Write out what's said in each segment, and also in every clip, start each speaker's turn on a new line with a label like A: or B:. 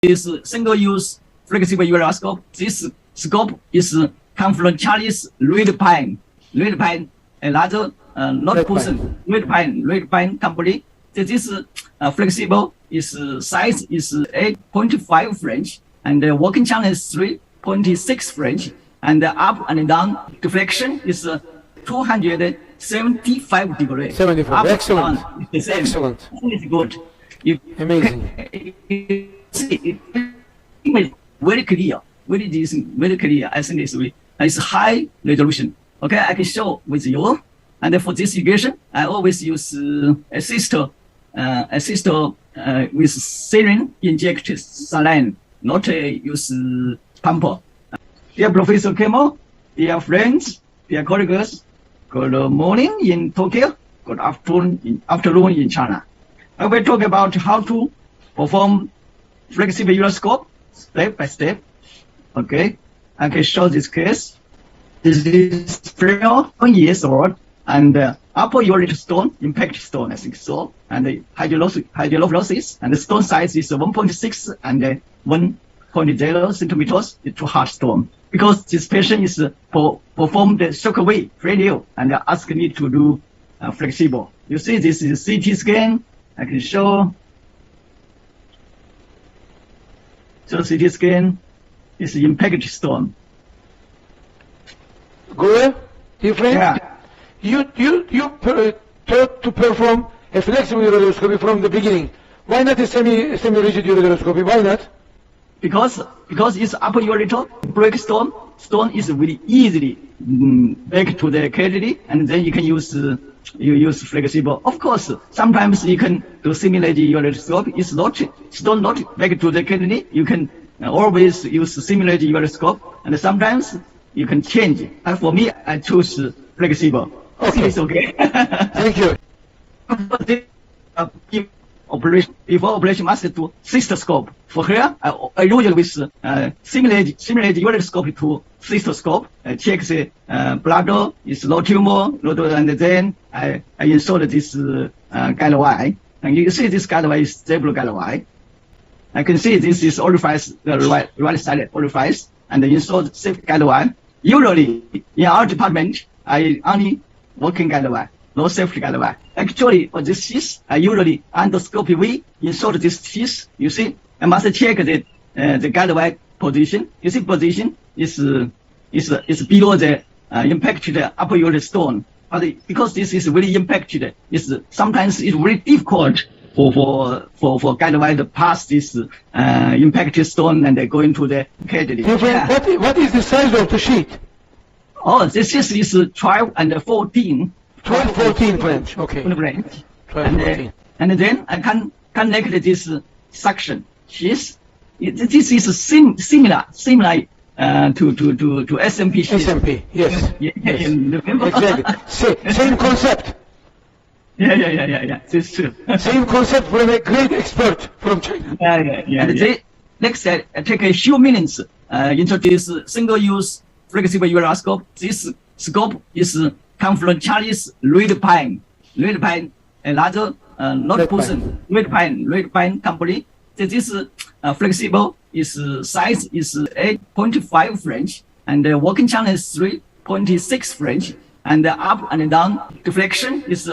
A: is single-use flexible ureteroscope. This scope is come from Chinese REDPINE. REDPINE, another not person, REDPINE company. This flexible is size is 8.5 French, and the working channel is 3.6 French, and the up and down deflection is 275 degrees.
B: 75. Excellent.
A: Excellent. It's good.
B: Amazing.
A: See, it very clear, very decent, very clear. I think it's high resolution. Okay, I can show with you. And for this situation, I always use assistor with saline injected saline, not use pump. Dear Professor Kemal, dear friends, dear colleagues, good morning in Tokyo, good afternoon in China. I will talk about how to perform flexible ureteroscope step by step. Okay, I can show this case. This is 1 years old, and upper ureter stone, impact stone, I think so, and hydrolysis, and the stone size is 1.6 and 1.0 centimeters. It's too hard stone. Because this patient is performed shockwave failure and asked me to do flexible. You see, this is CT scan. I can show. So CT scan is impact stone.
B: Good. Different.
A: Yeah.
B: You thought to perform a flexible ureteroscopy from the beginning. Why not a semi-rigid ureteroscopy? Why not?
A: Because it's upper ureter break stone. Stone is really easily back to the cavity, and then you can use flexible. Of course, sometimes you can do simulated ureteroscope. It's not stone not back to the cavity. You can always use simulated ureteroscope, and sometimes you can change. And for me, I choose flexible.
B: Okay.
A: It's okay.
B: Thank you.
A: Before operation, must do cystoscope. For here, I usually with simulate ureteroscope to cystoscope. Check the bladder is no tumor, and then I insert this guide wire. And you see this guide wire is stable guide wire. I can see this is orifice, the right side orifice, and insert safe guide wire. Usually, in our department, I only working guide wire, no safety guide wire. Actually, for this sheath, I usually endoscopy we insert this sheath. You see, I must check the guide wire position. You see, position is below the impacted upper ureter stone. But because this is really impacted, sometimes it's very difficult for guide wire to pass this impacted stone and go into the cavity.
B: What is the size of the sheet?
A: Oh, this is 12 and 14.
B: 12, 14 French. Okay.
A: 12,
B: 14.
A: And then I can connect this suction sheath. This is similar to SMP sheath.
B: SMP, yes.
A: Yes. Remember?
B: Exactly. Same concept.
A: Yeah. This is true.
B: Same concept from a great expert from China.
A: Yeah. Next, I take a few minutes introduce single-use flexible ureteroscope. This scope is come from Chinese REDPINE. REDPINE, another not person, REDPINE company. This flexible is size is 8.5 French, and the working channel is 3.6 French, and the up and down deflection is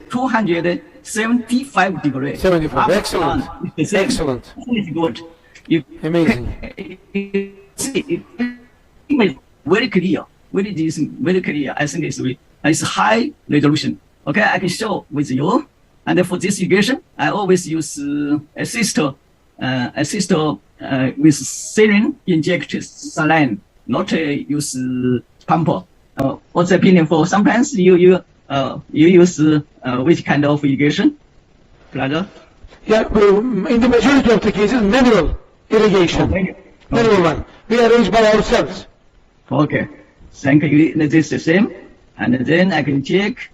A: 275 degrees.
B: 75. Excellent. Excellent.
A: It's good.
B: Amazing.
A: See, very clear, very decent, very clear. I think it's high resolution. Okay, I can show with you. And for this situation, I always use assistor with saline injected saline, not use pump. What's the opinion for? Sometimes you use which kind of irrigation? Brother?
B: Yeah, in the majority of the cases, manual irrigation. Manual one. We arrange by ourselves.
A: Okay. Thank you. This is the same. And then I can check.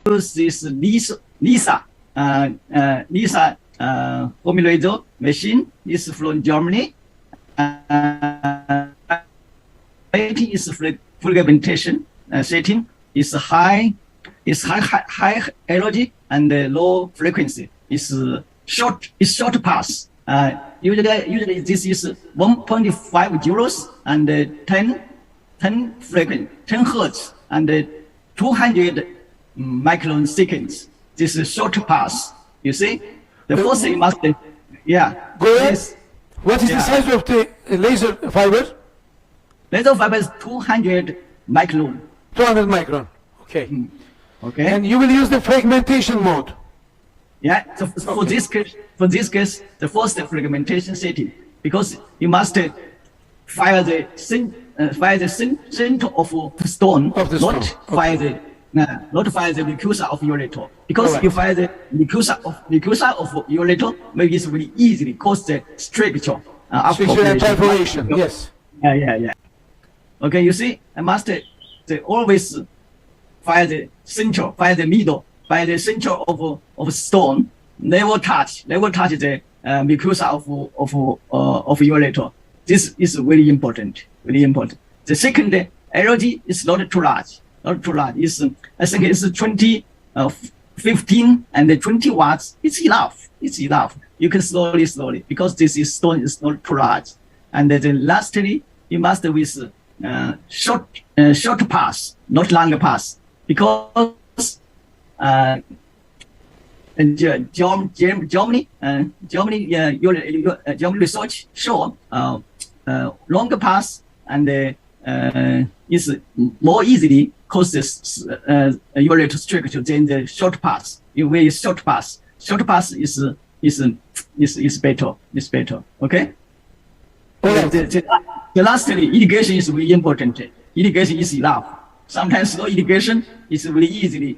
A: Use this Lisa formulator machine. Is from Germany. Rating is fragmentation setting is high is high energy and low frequency. It's short pass. Usually this is 1.5 joules and 10 frequency, 10 hertz and 200 microseconds. This is short pass. You see, the first thing must, yeah.
B: Go ahead. What is the size of the laser fiber?
A: Laser fiber is 200 micron.
B: 200 micron. Okay.
A: Okay.
B: And you will use the fragmentation mode.
A: Yeah. So for this case, the first fragmentation setting, because you must fire the center of the stone, not fire the mucosa of ureter. Because you fire the mucosa of ureter, maybe it's really easily cause the stricture after
B: perforation. Yes.
A: Yeah. Okay, you see, I must always fire the center, fire the middle, fire the center of stone. Never touch the mucosa of ureter. This is very important. Very important. The second energy is not too large. Not too large. I think it's 20, 15 and 20 watts. It's enough. It's enough. You can slowly, because this stone is not too large. And then lastly, you must with short pass, not long pass, because Germany research show longer pass and is more easily causes ureter structure than the short pass. You wear short pass. Short pass is better. It's better. Okay. The lastly, irrigation is very important. Irrigation is enough. Sometimes no irrigation is really easily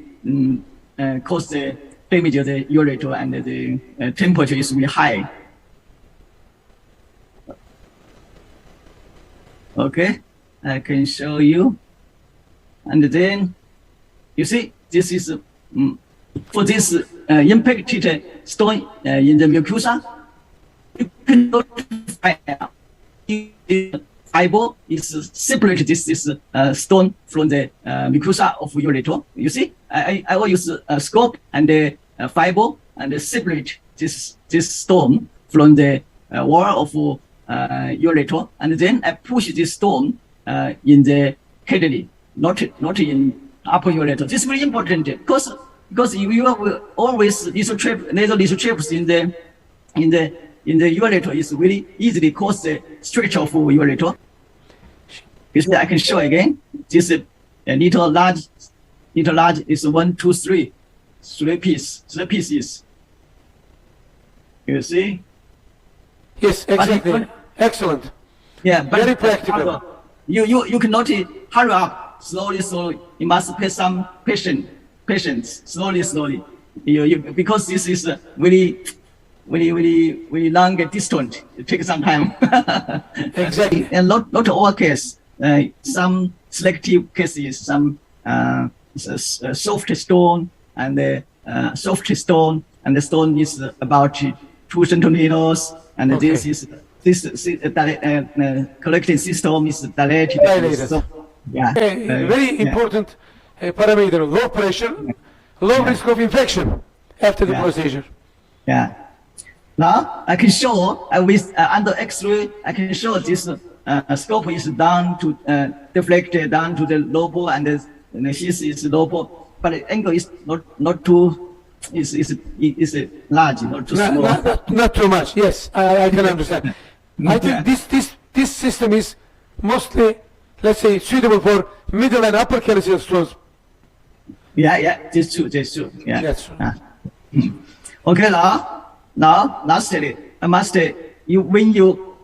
A: cause the damage of the ureter and the temperature is really high. Okay, I can show you. And then you see this is for this impacted stone in the mucosa. You can notify the fiber is separate this stone from the mucosa of ureter. You see, I will use a scope and the fiber and separate this stone from the wall of ureter, and then I push this stone in the kidney, not in upper ureter. This is very important because you have always nasal lithotraps in the ureter is really easily cause the stretch of ureter. You see, I can show again. This little large is 1, 2, 3 pieces. You see?
B: Yes, exactly. Excellent.
A: Yeah, but
B: very practical.
A: You cannot hurry up. Slowly. You must pay some patience. Slowly. Because this is very long distance. It takes some time.
B: Exactly.
A: And not all cases. Some selective cases, some soft stone and the stone is about 2 centimeters, and
B: okay.
A: this collecting system is dilated. So, yeah.
B: Very important parameter: low pressure, low risk of infection after the procedure.
A: Yeah. Now I can show with under X-ray. I can show this scope is down to deflected down to the lobe, and the sheath is lobe, but the angle is not too. Is large, not too small.
B: Not too much. Yes, I can understand. I think this system is mostly, let's say, suitable for middle and upper calcium stones.
A: Yeah, this true. Yeah.
B: That's true.
A: Okay, now lastly, I must when you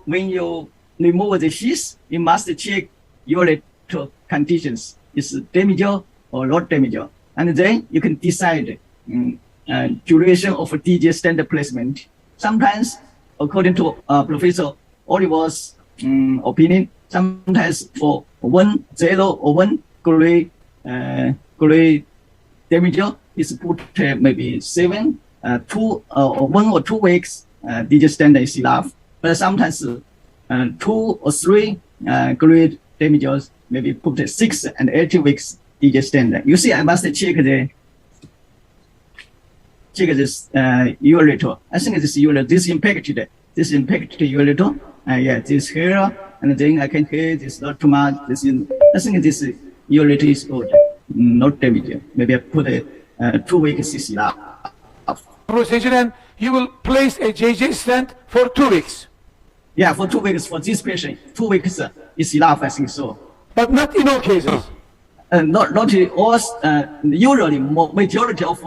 A: remove the sheath, you must check ureter conditions. Is damage or not damage, and then you can decide duration of DJ standard placement. Sometimes, according to Professor Oliver's opinion, sometimes for 1, 0 or 1 grade damage is put maybe 7, 2 or 1 or 2 weeks. DJ standard is enough, but sometimes 2 or 3 grade damages maybe put 6 and 8 weeks. DJ stand. You see, I must check this ureter. I think this ureter, this impacted ureter. Yeah, this here, and then I can hear this not too much. This is, I think this ureter is good, not damaged. Maybe I put a 2 weeks is enough.
B: Procedure, and you will place a JJ stent for 2 weeks.
A: Yeah, for 2 weeks for this patient, 2 weeks is enough. I think so.
B: But not in all cases.
A: Not in all. Usually, majority of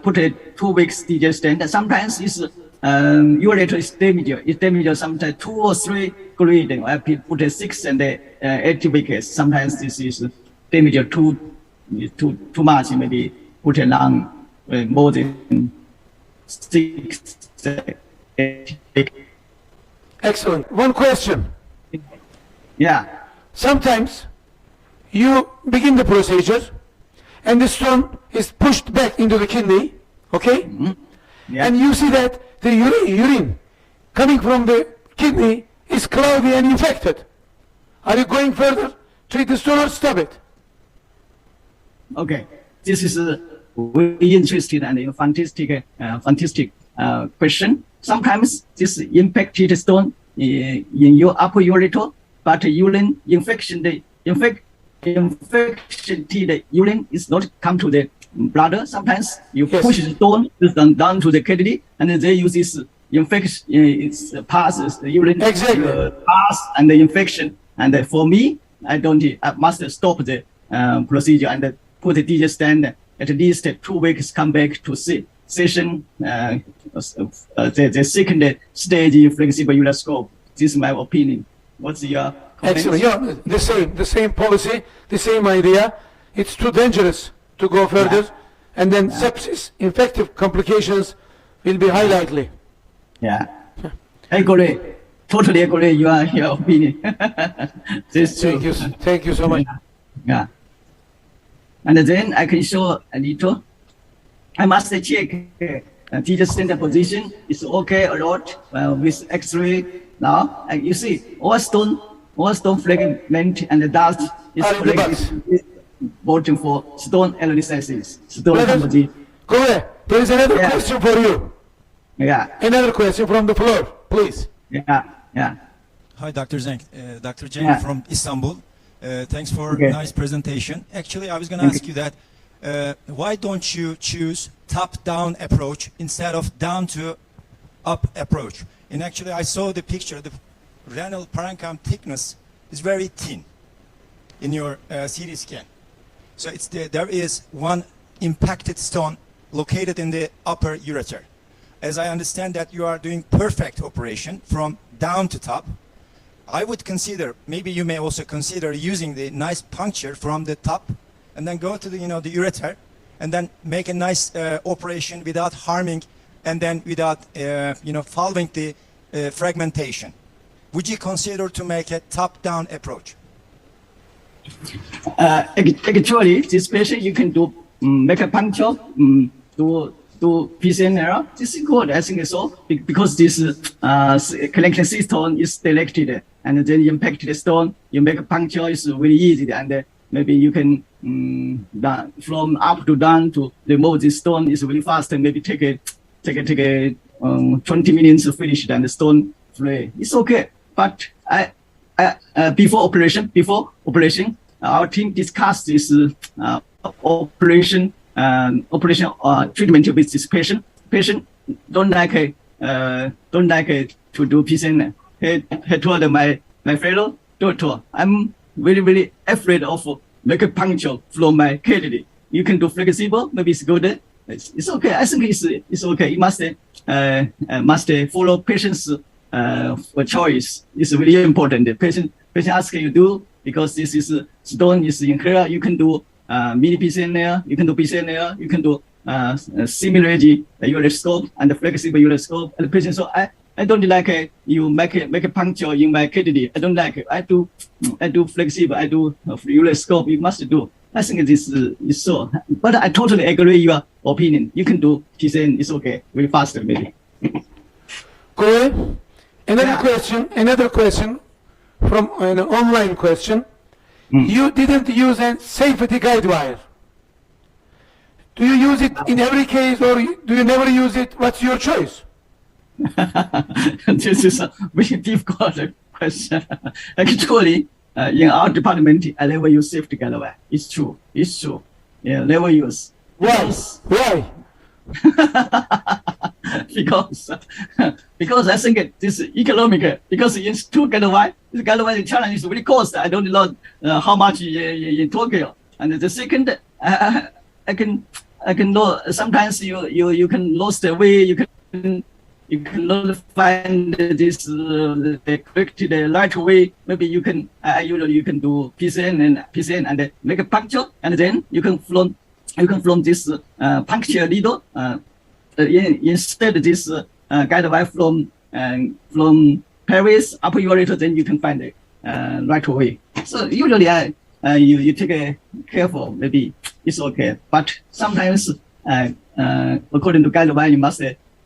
A: put a 2 weeks DJ stent. Sometimes it's ureter is damaged. It's damaged sometimes 2 or 3 grade. I put a 6 and 8 weeks. Sometimes this is damaged too much. Maybe put a long more than 6, 8 weeks.
B: Excellent. One question.
A: Yeah.
B: Sometimes you begin the procedure and the stone is pushed back into the kidney, okay?
A: Mm-hmm. Yeah.
B: And you see that the urine coming from the kidney is cloudy and infected. Are you going further? Treat the stone or stop it?
A: Okay. This is very interesting and fantastic question. Sometimes this impacted stone in your upper ureter, but urine infection, the urine is not come to the bladder. Sometimes you push the stone down to the kidney, and then they use this infection. It passes the urine pass and the infection. And for me, I must stop the procedure and put the DJ stand at least 2 weeks. Come back to session. The second stage flexible ureteroscope. This is my opinion. What's your comment?
B: Excellent. Yeah, the same policy, the same idea. It's too dangerous to go further, and then sepsis, infective complications will be high likely.
A: Yeah. I agree. Totally agree. Your opinion.
B: Thank you so much.
A: Yeah. And then I can show a little. I must check DJ stand position is okay or not with X-ray. Now you see all stone fragment and the dust is voting for stone urolithiasis. Stone composition.
B: Go ahead. There is another question for you.
A: Yeah.
B: Another question from the floor, please.
A: Yeah.
C: Hi, Dr. Zeng. Dr. Zeng from Istanbul. Thanks for nice presentation. Actually, I was going to ask you that why don't you choose top-down approach instead of down-to-up approach? And actually, I saw the picture. The renal parenchyma thickness is very thin in your CT scan. So there is one impacted stone located in the upper ureter. As I understand that you are doing perfect operation from down to top, I would consider, maybe you may also consider using the nice puncture from the top and then go to the, the ureter and then make a nice operation without harming and then without, following the fragmentation. Would you consider to make a top-down approach?
A: Actually, this patient you can do make a puncture, do PCNR. This is good, I think so, because this collection system is selected and then impact the stone. You make a puncture is very easy, and maybe you can from up to down to remove this stone is very fast, and maybe take a 20 minutes to finish and the stone free. It's okay, but before operation, our team discussed this operation treatment with this patient. Patient don't like to do PCN. He told my fellow doctor, I'm very afraid of make a puncture from my kidney. You can do flexible, maybe it's good. It's okay. I think it's okay. You must follow patient's choice. It's really important. The patient asks you do, because this is stone is in here. You can do mini PCNR, you can do PCNR, you can do simulated ureteroscope and flexible ureteroscope. And the patient, so I don't like you make a puncture in my kidney. I don't like it. I do flexible. I do ureteroscope. You must do. I think this is so. But I totally agree your opinion. You can do PCN. It's okay. Very fast maybe.
B: Go ahead. Another question from an online question. You didn't use a safety guide wire. Do you use it in every case, or do you never use it? What's your choice?
A: This is a very difficult question. Actually, in our department, I never use safety guide wire. It's true. It's true. Yeah, never use.
B: Why? Why?
A: because I think this is economical. Because in two guide wire, this guide wire in China is very cost. I don't know how much in Tokyo. And the second, I can know sometimes you can lose the way. You cannot find this the correct the right way. Maybe you can usually you can do PCN and make a puncture, and then you can from this puncture needle instead this guide wire from Paris upper ureter, then you can find the right way. So usually you take a careful, maybe it's okay, but sometimes according to guide wire you must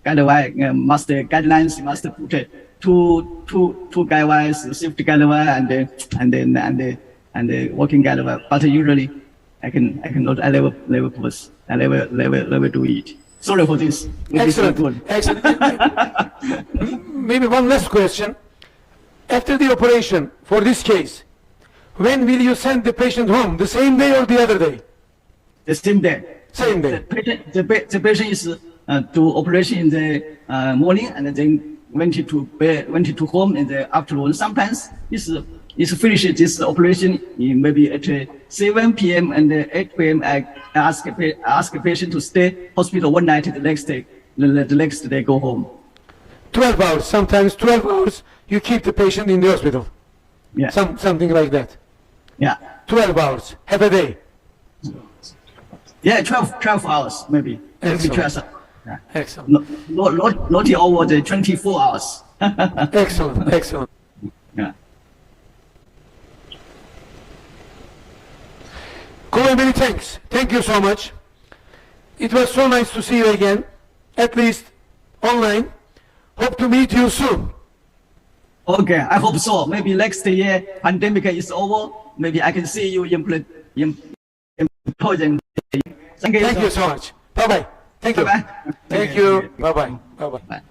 A: guidelines, you must put two guide wires, safety guide wire and the working guide wire. But usually I never post. I never do it. Sorry for this.
B: Excellent. Excellent. Maybe one last question. After the operation, for this case, when will you send the patient home? The same day or the other day?
A: The same day.
B: Same day.
A: The patient is to operation in the morning, and then went to home in the afternoon. Sometimes it's finished this operation maybe at 7 p.m. and 8 p.m. I ask a patient to stay hospital one night. The next day go home. 12
B: hours. Sometimes 12 hours. You keep the patient in the hospital.
A: Yeah.
B: Something like that.
A: Yeah.
B: 12 hours. Half a day.
A: Yeah, 12 hours maybe.
B: Excellent.
A: Yeah.
B: Excellent.
A: Not over the 24 hours.
B: Excellent. Excellent.
A: Yeah.
B: Kemal, many thanks. Thank you so much. It was so nice to see you again, at least online. Hope to meet you soon.
A: Okay, I hope so. Maybe next year pandemic is over. Maybe I can see you in Poland.
B: Thank you so much. Bye bye. Thank you.
A: Bye-bye.
B: Thank you. Bye bye. Bye bye.
A: Bye.